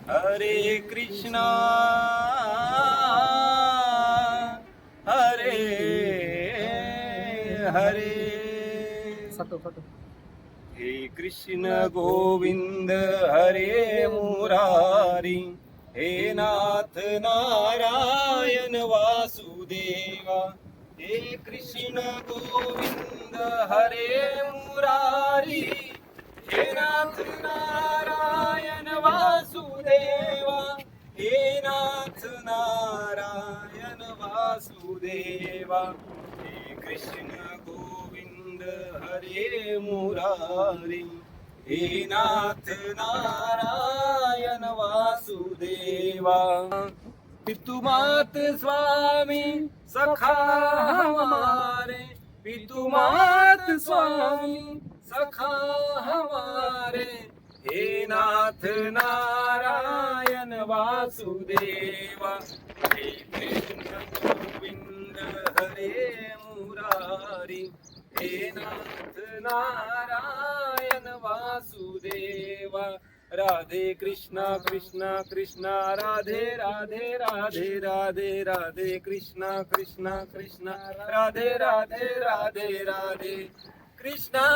हरे कृष्णा हरे हरे हे कृष्ण गोविंद हरे मुरारी हे नाथ नारायण वासुदेवा हे कृष्ण गोविंद हरे मुरारी हे नाथ नारायण वासुदेवा हे नाथ नारायण वासुदेवा हे कृष्ण गोविंद हरे मुरारी हे नाथ नारायण वासुदेवा पितुमात स्वामी सखा हमारे पितुमात स्वामी सखा हमारे हे नाथ नारायण वासुदेवा हे कृष्ण गोविंद हरे मुरारी हे नाथ नारायण वासुदेवा राधे कृष्णा कृष्णा कृष्णा राधे राधे राधे राधे राधे कृष्णा कृष्णा कृष्णा राधे राधे राधे राधे कृष्णा